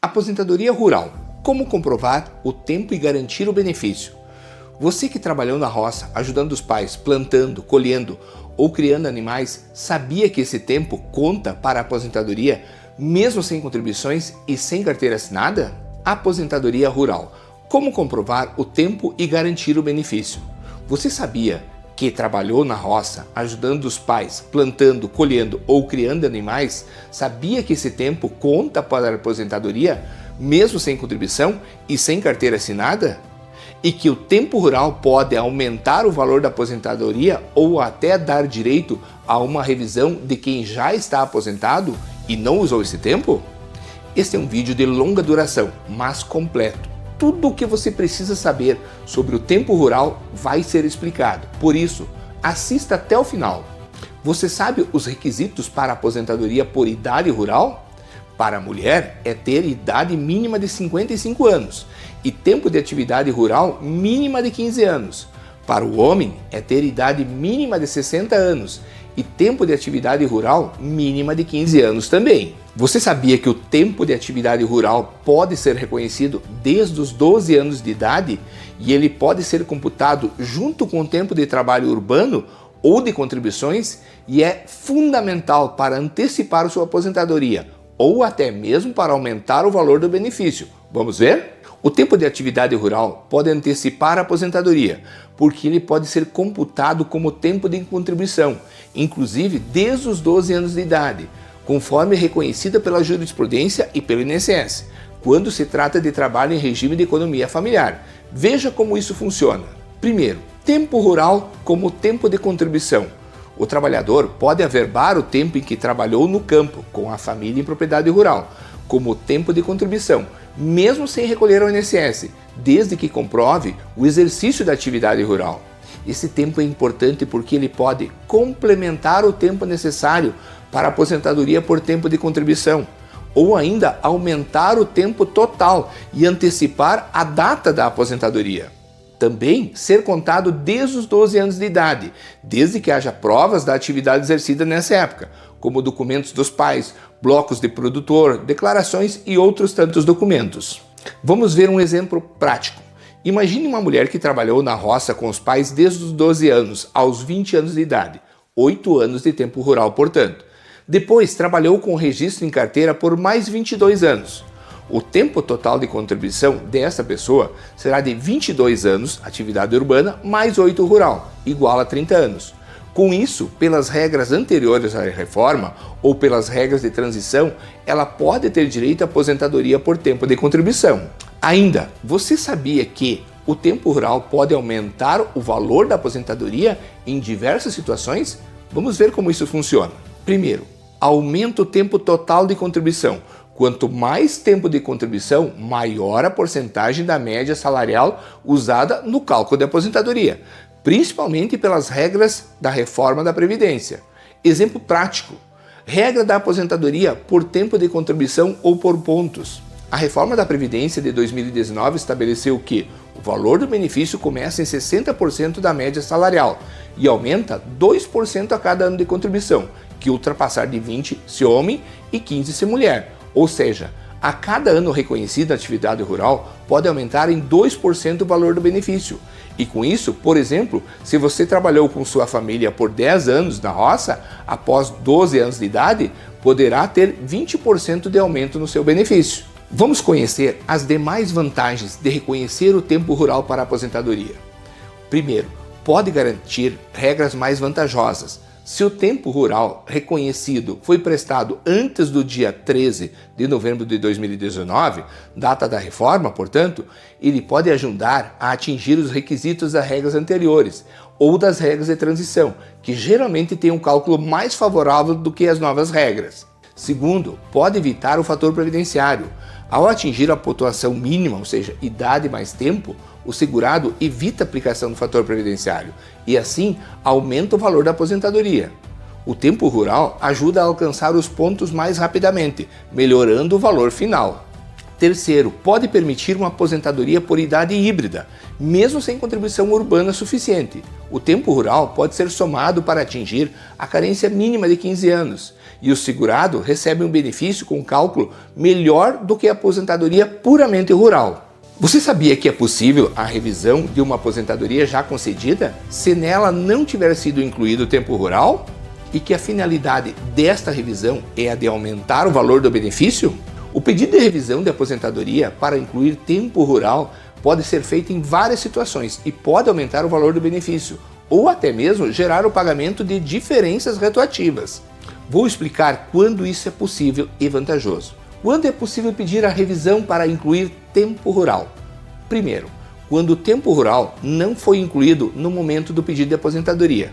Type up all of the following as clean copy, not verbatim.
Aposentadoria rural. Como comprovar o tempo e garantir o benefício? Você que trabalhou na roça, ajudando os pais, plantando, colhendo ou criando animais, sabia que esse tempo conta para a aposentadoria, mesmo sem contribuições e sem carteira assinada? Aposentadoria rural. Como comprovar o tempo e garantir o benefício? Você sabia que trabalhou na roça, ajudando os pais, plantando, colhendo ou criando animais, sabia que esse tempo conta para a aposentadoria, mesmo sem contribuição e sem carteira assinada? E que o tempo rural pode aumentar o valor da aposentadoria ou até dar direito a uma revisão de quem já está aposentado e não usou esse tempo? Este é um vídeo de longa duração, mas completo. Tudo o que você precisa saber sobre o tempo rural vai ser explicado. Por isso, assista até o final. Você sabe os requisitos para a aposentadoria por idade rural? Para a mulher é ter idade mínima de 55 anos e tempo de atividade rural mínima de 15 anos. Para o homem é ter idade mínima de 60 anos e tempo de atividade rural mínima de 15 anos também. Você sabia que o tempo de atividade rural pode ser reconhecido desde os 12 anos de idade e ele pode ser computado junto com o tempo de trabalho urbano ou de contribuições e é fundamental para antecipar sua aposentadoria ou até mesmo para aumentar o valor do benefício. Vamos ver? O tempo de atividade rural pode antecipar a aposentadoria, porque ele pode ser computado como tempo de contribuição, inclusive desde os 12 anos de idade, conforme reconhecida pela jurisprudência e pelo INSS, quando se trata de trabalho em regime de economia familiar. Veja como isso funciona. Primeiro, tempo rural como tempo de contribuição. O trabalhador pode averbar o tempo em que trabalhou no campo, com a família em propriedade rural, como tempo de contribuição, mesmo sem recolher ao INSS, desde que comprove o exercício da atividade rural. Esse tempo é importante porque ele pode complementar o tempo necessário para a aposentadoria por tempo de contribuição, ou ainda aumentar o tempo total e antecipar a data da aposentadoria. Também ser contado desde os 12 anos de idade, desde que haja provas da atividade exercida nessa época, como documentos dos pais, blocos de produtor, declarações e outros tantos documentos. Vamos ver um exemplo prático. Imagine uma mulher que trabalhou na roça com os pais desde os 12 anos aos 20 anos de idade, 8 anos de tempo rural, portanto. Depois trabalhou com registro em carteira por mais 22 anos. O tempo total de contribuição dessa pessoa será de 22 anos, atividade urbana, mais 8 rural, igual a 30 anos. Com isso, pelas regras anteriores à reforma ou pelas regras de transição, ela pode ter direito à aposentadoria por tempo de contribuição. Ainda, você sabia que o tempo rural pode aumentar o valor da aposentadoria em diversas situações? Vamos ver como isso funciona. Primeiro, aumenta o tempo total de contribuição. Quanto mais tempo de contribuição, maior a porcentagem da média salarial usada no cálculo de aposentadoria, principalmente pelas regras da reforma da Previdência. Exemplo prático: regra da aposentadoria por tempo de contribuição ou por pontos. A reforma da Previdência de 2019 estabeleceu que o valor do benefício começa em 60% da média salarial e aumenta 2% a cada ano de contribuição, que ultrapassar de 20 se homem e 15 se mulher. Ou seja, a cada ano reconhecido a atividade rural pode aumentar em 2% o valor do benefício. E com isso, por exemplo, se você trabalhou com sua família por 10 anos na roça, após 12 anos de idade, poderá ter 20% de aumento no seu benefício. Vamos conhecer as demais vantagens de reconhecer o tempo rural para a aposentadoria. Primeiro, pode garantir regras mais vantajosas. Se o tempo rural reconhecido foi prestado antes do dia 13 de novembro de 2019, data da reforma, portanto, ele pode ajudar a atingir os requisitos das regras anteriores ou das regras de transição, que geralmente têm um cálculo mais favorável do que as novas regras. Segundo, pode evitar o fator previdenciário. Ao atingir a pontuação mínima, ou seja, idade mais tempo, o segurado evita a aplicação do fator previdenciário e assim aumenta o valor da aposentadoria. O tempo rural ajuda a alcançar os pontos mais rapidamente, melhorando o valor final. Terceiro, pode permitir uma aposentadoria por idade híbrida, mesmo sem contribuição urbana suficiente. O tempo rural pode ser somado para atingir a carência mínima de 15 anos e o segurado recebe um benefício com cálculo melhor do que a aposentadoria puramente rural. Você sabia que é possível a revisão de uma aposentadoria já concedida se nela não tiver sido incluído o tempo rural? E que a finalidade desta revisão é a de aumentar o valor do benefício? O pedido de revisão de aposentadoria para incluir tempo rural pode ser feito em várias situações e pode aumentar o valor do benefício, ou até mesmo gerar o pagamento de diferenças retroativas. Vou explicar quando isso é possível e vantajoso. Quando é possível pedir a revisão para incluir tempo rural? Primeiro, quando o tempo rural não foi incluído no momento do pedido de aposentadoria.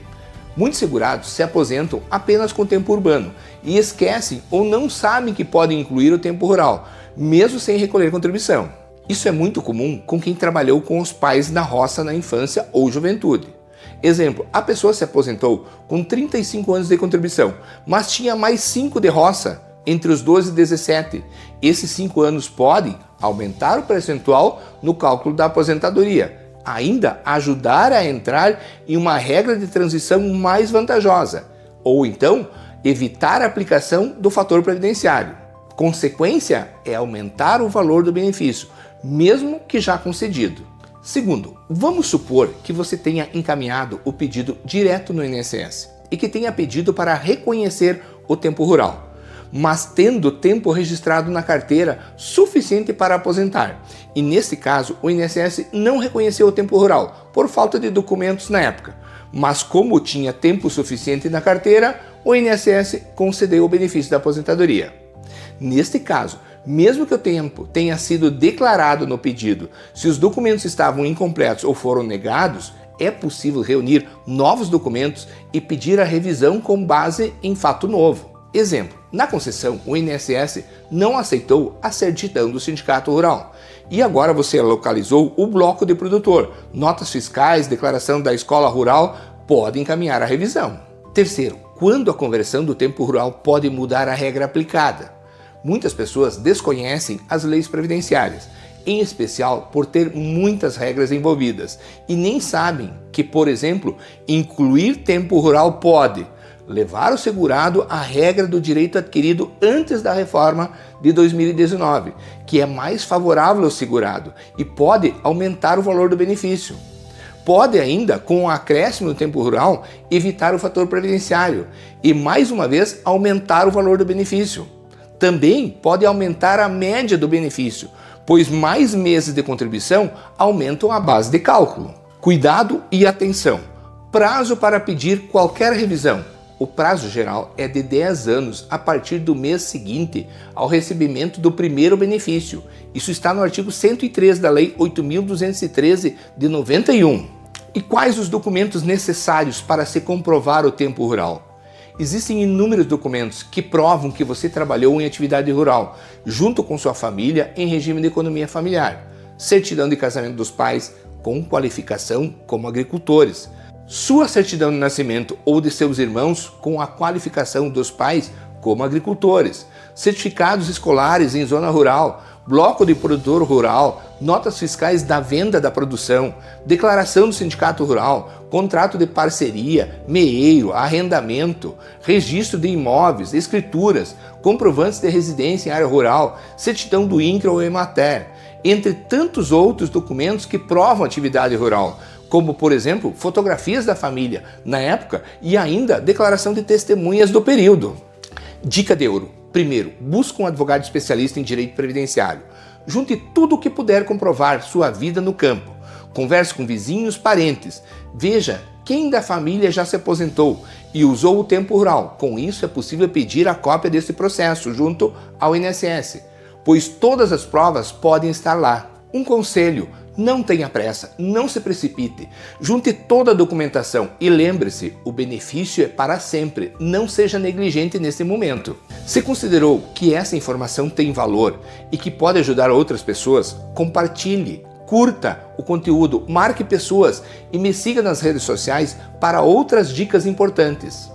Muitos segurados se aposentam apenas com tempo urbano e esquecem ou não sabem que podem incluir o tempo rural, mesmo sem recolher contribuição. Isso é muito comum com quem trabalhou com os pais na roça na infância ou juventude. Exemplo, a pessoa se aposentou com 35 anos de contribuição, mas tinha mais 5 de roça entre os 12 e 17. Esses 5 anos podem aumentar o percentual no cálculo da aposentadoria, ainda ajudar a entrar em uma regra de transição mais vantajosa, ou então evitar a aplicação do fator previdenciário. Consequência é aumentar o valor do benefício, mesmo que já concedido. Segundo, vamos supor que você tenha encaminhado o pedido direto no INSS e que tenha pedido para reconhecer o tempo rural, mas tendo tempo registrado na carteira suficiente para aposentar. E nesse caso, o INSS não reconheceu o tempo rural por falta de documentos na época, mas como tinha tempo suficiente na carteira, o INSS concedeu o benefício da aposentadoria. Neste caso, mesmo que o tempo tenha sido declarado no pedido, se os documentos estavam incompletos ou foram negados, é possível reunir novos documentos e pedir a revisão com base em fato novo. Exemplo, na concessão, o INSS não aceitou a certidão do sindicato rural e agora você localizou o bloco de produtor. Notas fiscais, declaração da escola rural podem encaminhar a revisão. Terceiro, quando a conversão do tempo rural pode mudar a regra aplicada? Muitas pessoas desconhecem as leis previdenciárias, em especial por ter muitas regras envolvidas, e nem sabem que, por exemplo, incluir tempo rural pode levar o segurado à regra do direito adquirido antes da reforma de 2019, que é mais favorável ao segurado e pode aumentar o valor do benefício. Pode ainda, com o acréscimo do tempo rural, evitar o fator previdenciário e, mais uma vez, aumentar o valor do benefício. Também pode aumentar a média do benefício, pois mais meses de contribuição aumentam a base de cálculo. Cuidado e atenção! Prazo para pedir qualquer revisão. O prazo geral é de 10 anos a partir do mês seguinte ao recebimento do primeiro benefício. Isso está no artigo 103 da Lei 8.213 de 91. E quais os documentos necessários para se comprovar o tempo rural? Existem inúmeros documentos que provam que você trabalhou em atividade rural, junto com sua família em regime de economia familiar. Certidão de casamento dos pais com qualificação como agricultores. Sua certidão de nascimento ou de seus irmãos com a qualificação dos pais como agricultores. Certificados escolares em zona rural, bloco de produtor rural, notas fiscais da venda da produção, declaração do sindicato rural, contrato de parceria, meeiro, arrendamento, registro de imóveis, escrituras, comprovantes de residência em área rural, certidão do INCRA ou EMATER, entre tantos outros documentos que provam atividade rural, como, por exemplo, fotografias da família na época e ainda declaração de testemunhas do período. Dica de ouro. Primeiro, busque um advogado especialista em direito previdenciário. Junte tudo o que puder comprovar sua vida no campo. Converse com vizinhos, parentes. Veja quem da família já se aposentou e usou o tempo rural. Com isso é possível pedir a cópia desse processo junto ao INSS, pois todas as provas podem estar lá. Um conselho: não tenha pressa, não se precipite, junte toda a documentação e lembre-se, o benefício é para sempre, não seja negligente nesse momento. Se considerou que essa informação tem valor e que pode ajudar outras pessoas, compartilhe, curta o conteúdo, marque pessoas e me siga nas redes sociais para outras dicas importantes.